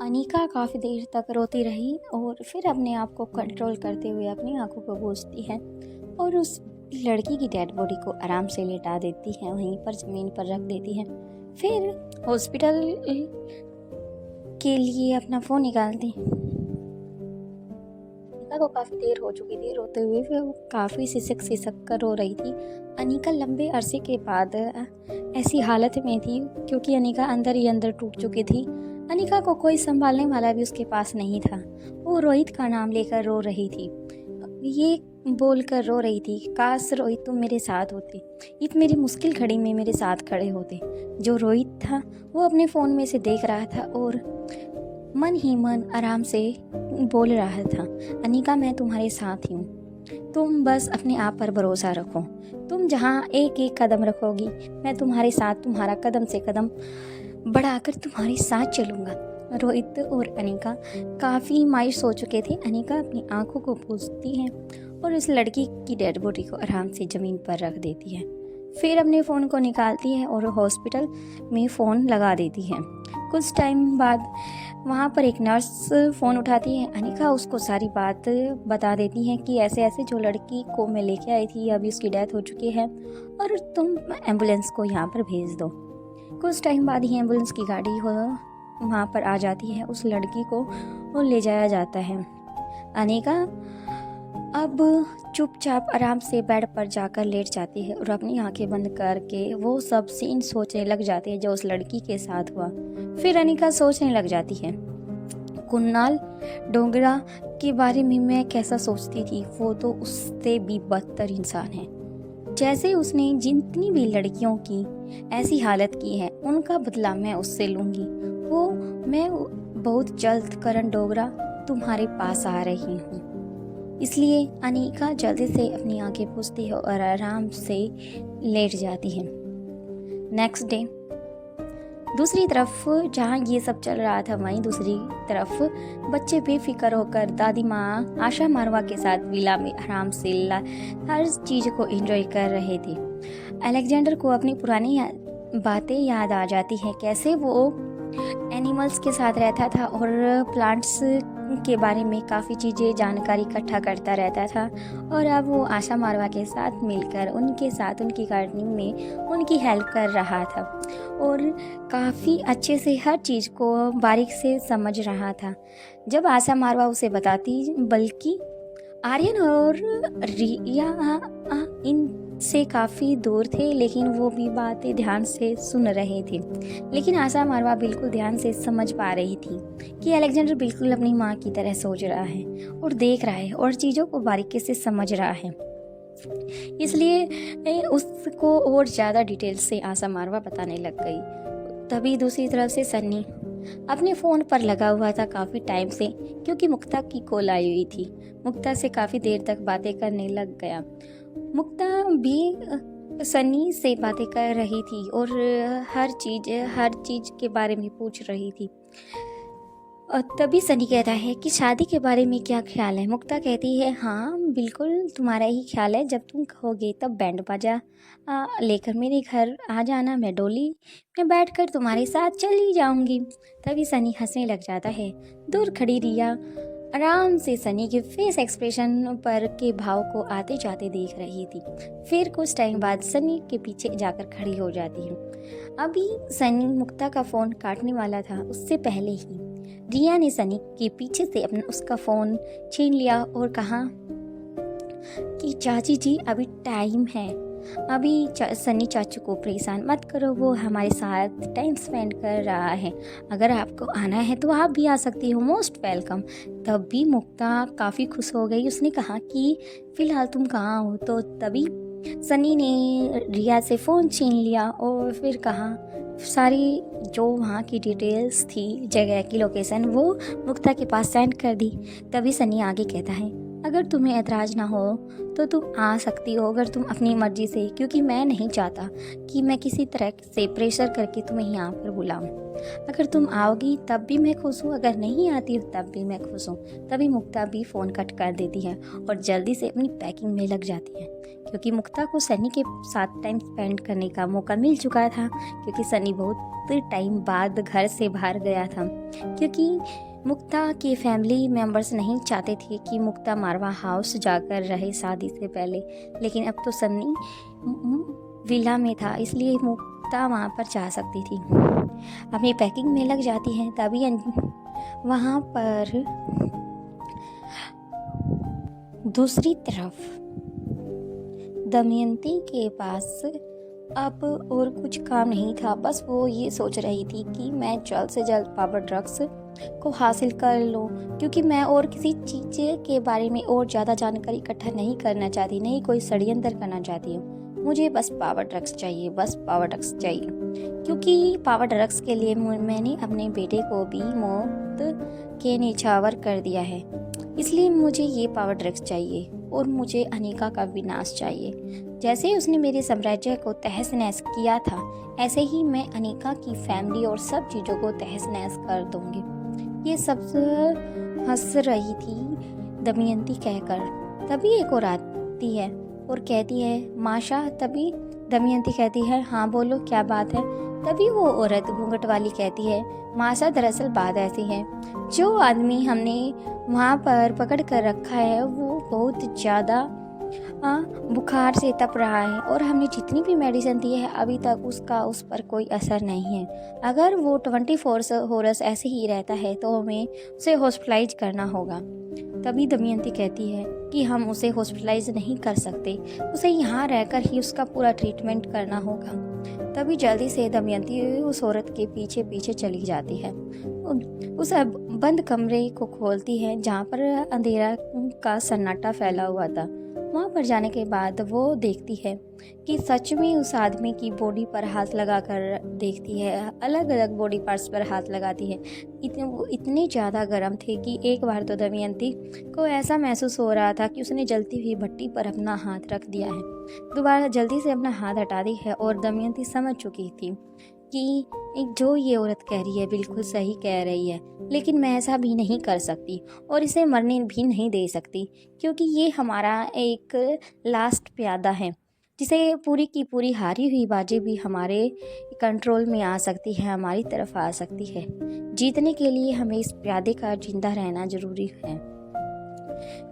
अनीका काफ़ी देर तक रोती रही और फिर अपने आप को कंट्रोल करते हुए अपनी आंखों को पोंछती है और उस लड़की की डेड बॉडी को आराम से लेटा देती है, वहीं पर ज़मीन पर रख देती है। फिर हॉस्पिटल के लिए अपना फ़ोन निकालती। अनीका को काफ़ी देर हो चुकी थी रोते हुए, फिर वो काफ़ी सिसक सिसक कर रो रही थी। अनीका लंबे अरसे के बाद ऐसी हालत में थी क्योंकि अनीका अंदर ही अंदर टूट चुकी थी। अनीका को कोई संभालने वाला भी उसके पास नहीं था। वो रोहित का नाम लेकर रो रही थी, ये बोलकर रो रही थी, काश रोहित तुम मेरे साथ होते, इस मेरी मुश्किल घड़ी में मेरे साथ खड़े होते। जो रोहित था वो अपने फ़ोन में से देख रहा था और मन ही मन आराम से बोल रहा था, अनीका मैं तुम्हारे साथ ही हूँ, तुम बस अपने आप पर भरोसा रखो, तुम जहाँ एक एक कदम रखोगी मैं तुम्हारे साथ, तुम्हारा कदम से कदम बढ़ाकर तुम्हारे साथ चलूँगा। रोहित और अनीका काफ़ी मायूस हो चुके थे। अनीका अपनी आंखों को पोंछती है और उस लड़की की डेड बॉडी को आराम से ज़मीन पर रख देती है। फिर अपने फ़ोन को निकालती है और हॉस्पिटल में फ़ोन लगा देती है। कुछ टाइम बाद वहाँ पर एक नर्स फ़ोन उठाती है। अनीका उसको सारी बात बता देती है कि ऐसे ऐसे जो लड़की को मैं लेके आई थी अभी उसकी डेथ हो चुकी है और तुम एम्बुलेंस को यहाँ पर भेज दो। कुछ टाइम बाद ही एम्बुलेंस की गाड़ी वहाँ पर आ जाती है। उस लड़की को वो ले जाया जाता है। अनीका अब चुपचाप आराम से बेड पर जाकर लेट जाती है और अपनी आंखें बंद करके वो सब सीन सोचने लग जाती है जो उस लड़की के साथ हुआ। फिर अनीका सोचने लग जाती है, कुणाल डोगरा के बारे में मैं कैसा सोचती थी, वो तो उससे भी बदतर इंसान है। जैसे उसने जितनी भी लड़कियों की ऐसी हालत की है उनका बदला मैं उससे लूँगी। मैं बहुत जल्द करण डोगरा तुम्हारे पास आ रही हूँ। इसलिए अनीका जल्दी से अपनी आंखें पोंछती है और आराम से लेट जाती है। नेक्स्ट डे दूसरी तरफ जहाँ ये सब चल रहा था वहीं दूसरी तरफ बच्चे बेफिक्र होकर दादी माँ आशा मारवा के साथ विला में आराम से हर चीज़ को एंजॉय कर रहे थे। अलेक्जेंडर को अपनी पुरानी बातें याद आ जाती है, कैसे वो एनिमल्स के साथ रहता था और प्लांट्स के बारे में काफ़ी चीज़ें जानकारी इकट्ठा करता रहता था और अब वो आशा मारवा के साथ मिलकर उनके साथ उनकी गार्डनिंग में उनकी हेल्प कर रहा था और काफ़ी अच्छे से हर चीज़ को बारीक से समझ रहा था। जब आशा मारवा उसे बताती, बल्कि आर्यन और रिया इनसे काफ़ी दूर थे लेकिन वो भी बातें ध्यान से सुन रहे थे। लेकिन आशा मारवा बिल्कुल ध्यान से समझ पा रही थी कि अलेक्जेंडर बिल्कुल अपनी माँ की तरह सोच रहा है और देख रहा है और चीज़ों को बारीकी से समझ रहा है, इसलिए उसको और ज़्यादा डिटेल से आशा मारवा बताने लग गई। तभी दूसरी तरफ से सन्नी अपने फ़ोन पर लगा हुआ था काफ़ी टाइम से, क्योंकि मुक्ता की कॉल आई हुई थी। मुक्ता से काफ़ी देर तक बातें करने लग गया। मुक्ता भी सन्नी से बातें कर रही थी और हर चीज़ के बारे में पूछ रही थी। और तभी सनी कहता है कि शादी के बारे में क्या ख्याल है। मुक्ता कहती है, हाँ बिल्कुल तुम्हारा ही ख्याल है, जब तुम कहोगे तब बैंड बाजा लेकर मेरे घर आ जाना, मैं डोली में बैठकर तुम्हारे साथ चली जाऊंगी। तभी सनी हंसने लग जाता है। दूर खड़ी रिया आराम से सनी के फेस एक्सप्रेशन पर के भाव को आते जाते देख रही थी। फिर कुछ टाइम बाद सनी के पीछे जाकर खड़ी हो जाती है। अभी सनी मुक्ता का फ़ोन काटने वाला था, उससे पहले ही रिया ने सनी के पीछे से उसका फ़ोन छीन लिया और कहा कि चाची जी अभी टाइम है, अभी सनी चाचू को परेशान मत करो, वो हमारे साथ टाइम स्पेंड कर रहा है, अगर आपको आना है तो आप भी आ सकती हो, मोस्ट वेलकम। तब भी मुक्ता काफ़ी खुश हो गई। उसने कहा कि फ़िलहाल तुम कहाँ हो। तो तभी सनी ने रिया से फ़ोन छीन लिया और फिर कहा सारी जो वहाँ की डिटेल्स थी, जगह की लोकेशन, वो मुक्ता के पास सेंड कर दी। तभी सनी आगे कहता है, अगर तुम्हें ऐतराज़ ना हो तो तुम आ सकती हो, अगर तुम अपनी मर्ज़ी से, क्योंकि मैं नहीं चाहता कि मैं किसी तरह से प्रेशर करके तुम्हें यहाँ पर बुलाऊँ। अगर तुम आओगी तब भी मैं खुश हूँ, अगर नहीं आती हो तब भी मैं खुश हूँ। तभी मुक्ता भी फ़ोन कट कर देती है और जल्दी से अपनी पैकिंग में लग जाती है, क्योंकि मुक्ता को सनी के साथ टाइम स्पेंड करने का मौका मिल चुका था, क्योंकि सनी बहुत टाइम बाद घर से बाहर गया था, क्योंकि मुक्ता के फैमिली मेंबर्स नहीं चाहते थे कि मुक्ता मारवा हाउस जाकर रहे शादी से पहले, लेकिन अब तो सनी विला में था, इसलिए मुक्ता वहाँ पर जा सकती थी। अपनी पैकिंग में लग जाती है। तभी वहाँ पर दूसरी तरफ दमयंती के पास अब और कुछ काम नहीं था, बस वो ये सोच रही थी कि मैं जल्द से जल्द पावर ड्रग्स को हासिल कर लूँ, क्योंकि मैं और किसी चीज़ के बारे में और ज़्यादा जानकारी इकट्ठा नहीं करना चाहती, नहीं कोई षड्यंत्र करना चाहती हूँ। मुझे बस पावर ड्रग्स चाहिए, बस पावर ड्रग्स चाहिए, क्योंकि पावर ड्रग्स के लिए मैंने अपने बेटे को भी मौत के निछावर कर दिया है, इसलिए मुझे ये पावर ड्रग्स चाहिए और मुझे अनिका का विनाश चाहिए। जैसे उसने मेरे साम्राज्य को तहस नहस किया था, ऐसे ही मैं अनिका की फैमिली और सब चीज़ों को तहस नहस कर दूंगी। ये सब हंस रही थी दमयंती कहकर। तभी एक और आती है और कहती है माशा। तभी दमयंती कहती है हाँ बोलो क्या बात है। तभी वो औरत घूंघट वाली कहती है माशा, दरअसल बात ऐसी है, जो आदमी हमने वहाँ पर पकड़ कर रखा है वो बहुत ज़्यादा बुखार से तप रहा है और हमने जितनी भी मेडिसिन दी है अभी तक उसका उस पर कोई असर नहीं है। अगर वो 24 हॉर्स ऐसे ही रहता है तो हमें उसे हॉस्पिटलाइज करना होगा। तभी दमयंती कहती है कि हम उसे हॉस्पिटलाइज नहीं कर सकते, उसे यहाँ रहकर ही उसका पूरा ट्रीटमेंट करना होगा। तभी जल्दी से दमयंती उस औरत के पीछे पीछे चली जाती है, उस बंद कमरे को खोलती है जहाँ पर अंधेरा का सन्नाटा फैला हुआ था। वहाँ पर जाने के बाद वो देखती है कि सच में उस आदमी की बॉडी पर हाथ लगाकर देखती है, अलग अलग बॉडी पार्ट्स पर हाथ लगाती है। वो इतने ज़्यादा गर्म थे कि एक बार तो दमयंती को ऐसा महसूस हो रहा था कि उसने जलती हुई भट्टी पर अपना हाथ रख दिया है। दोबारा जल्दी से अपना हाथ हटा दी है और दमयंती समझ चुकी थी कि जो ये औरत कह रही है बिल्कुल सही कह रही है, लेकिन मैं ऐसा भी नहीं कर सकती और इसे मरने भी नहीं दे सकती, क्योंकि ये हमारा एक लास्ट प्यादा है, जिसे पूरी की पूरी हारी हुई बाजी भी हमारे कंट्रोल में आ सकती है, हमारी तरफ आ सकती है। जीतने के लिए हमें इस प्यादे का जिंदा रहना जरूरी है।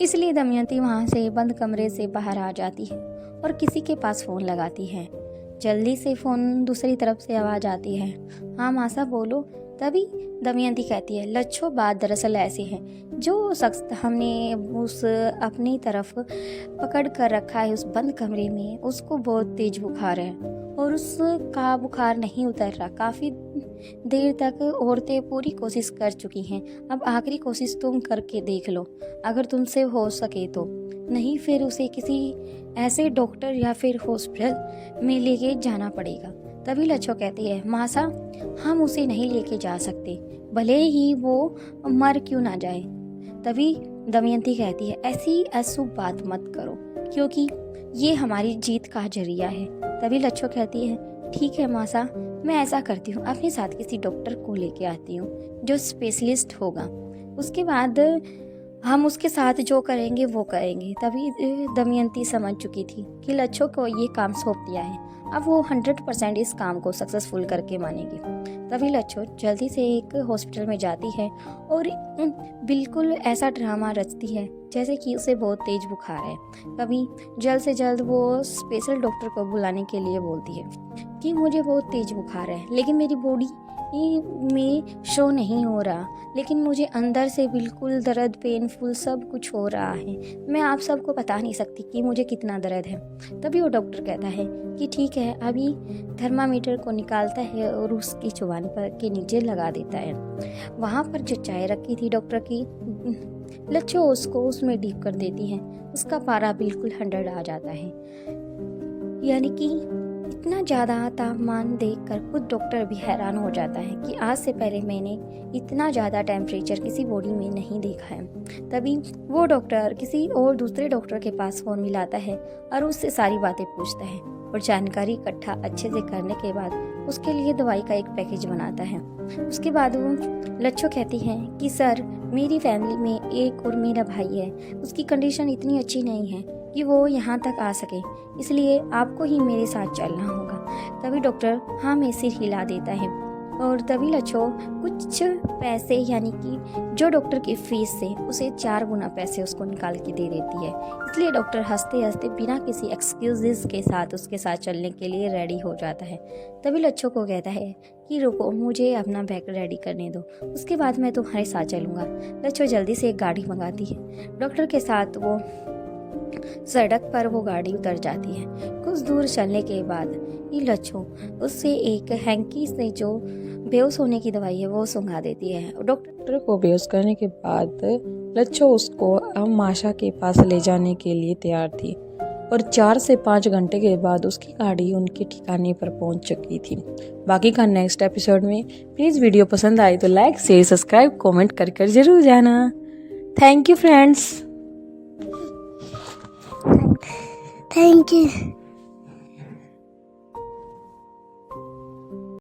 इसलिए दमयंती वहाँ से बंद कमरे से बाहर आ जाती है और किसी के पास फ़ोन लगाती है। जल्दी से फ़ोन दूसरी तरफ से आवाज़ आती है हाँ मासा बोलो। तभी दमयंती कहती है लच्छो, बात दरअसल ऐसी है, जो शख्स हमने उस अपनी तरफ पकड़ कर रखा है उस बंद कमरे में, उसको बहुत तेज बुखार है और उसका बुखार नहीं उतर रहा। काफ़ी देर तक औरतें पूरी कोशिश कर चुकी हैं, अब आखिरी कोशिश तुम करके देख लो, अगर तुमसे हो सके तो, नहीं फिर उसे किसी ऐसे डॉक्टर या फिर हॉस्पिटल में लेके जाना पड़ेगा। तभी लच्छो कहती है मासा, हम उसे नहीं लेके जा सकते, भले ही वो मर क्यों ना जाए। तभी दमयंती कहती है ऐसी अशुभ बात मत करो, क्योंकि ये हमारी जीत का जरिया है। तभी लच्छो कहती है ठीक है मासा, मैं ऐसा करती हूँ, अपने साथ किसी डॉक्टर को लेके आती हूँ जो स्पेशलिस्ट होगा, उसके बाद हम उसके साथ जो करेंगे वो करेंगे। तभी दमयंती समझ चुकी थी कि लच्छो को ये काम सौंप दिया है, अब वो 100% इस काम को सक्सेसफुल करके मानेगी। तभी लच्छो जल्दी से एक हॉस्पिटल में जाती है और बिल्कुल ऐसा ड्रामा रचती है जैसे कि उसे बहुत तेज बुखार है। तभी जल्द से जल्द वो स्पेशल डॉक्टर को बुलाने के लिए बोलती है कि मुझे बहुत तेज बुखार है, लेकिन मेरी बॉडी में शो नहीं हो रहा, लेकिन मुझे अंदर से बिल्कुल दर्द, पेनफुल सब कुछ हो रहा है, मैं आप सबको बता नहीं सकती कि मुझे कितना दर्द है। तभी वो डॉक्टर कहता है कि ठीक है, अभी थर्मामीटर को निकालता है और उसकी चुबानी पर के नीचे लगा देता है। वहाँ पर जो चाय रखी थी डॉक्टर की, लच्छो उसको उसमें डीप कर देती है, उसका पारा बिल्कुल 100 आ जाता है, यानी कि इतना ज़्यादा तापमान देखकर खुद डॉक्टर भी हैरान हो जाता है कि आज से पहले मैंने इतना ज़्यादा टेम्परेचर किसी बॉडी में नहीं देखा है। तभी वो डॉक्टर किसी और दूसरे डॉक्टर के पास फ़ोन मिलाता है और उससे सारी बातें पूछता है और जानकारी इकट्ठा अच्छे से करने के बाद उसके लिए दवाई का एक पैकेज बनाता है। उसके बाद वो लच्छो कहती है कि सर, मेरी फैमिली में एक और मेरा भाई है, उसकी कंडीशन इतनी अच्छी नहीं है कि वो यहाँ तक आ सके, इसलिए आपको ही मेरे साथ चलना होगा। तभी डॉक्टर हाँ में सिर हिला देता है और तभी लच्छो कुछ पैसे यानी कि जो डॉक्टर की फीस से उसे 4 गुना पैसे उसको निकाल के दे देती है। इसलिए डॉक्टर हंसते हंसते बिना किसी एक्सक्यूजेस के साथ उसके साथ चलने के लिए रेडी हो जाता है। तभी लच्छो को कहता है कि रुको, मुझे अपना बैग रेडी करने दो, उसके बाद मैं तुम्हारे साथ चलूँगा। लच्छो जल्दी से एक गाड़ी मंगाती है। डॉक्टर के साथ वो सड़क पर वो गाड़ी उतर जाती है। कुछ दूर चलने के बाद ये लच्छो उससे एक हैंकी से जो बेहोश होने की दवाई है वो सुंघा देती है। डॉक्टर को बेहोश करने के बाद लच्छो उसको अब माशा के पास ले जाने के लिए तैयार थी और 4 से 5 घंटे के बाद उसकी गाड़ी उनके ठिकाने पर पहुंच चुकी थी। बाकी का नेक्स्ट एपिसोड में। प्लीज़ वीडियो पसंद आई तो लाइक शेयर सब्सक्राइब कमेंट कर जरूर जाना। Thank you friends. Thank you.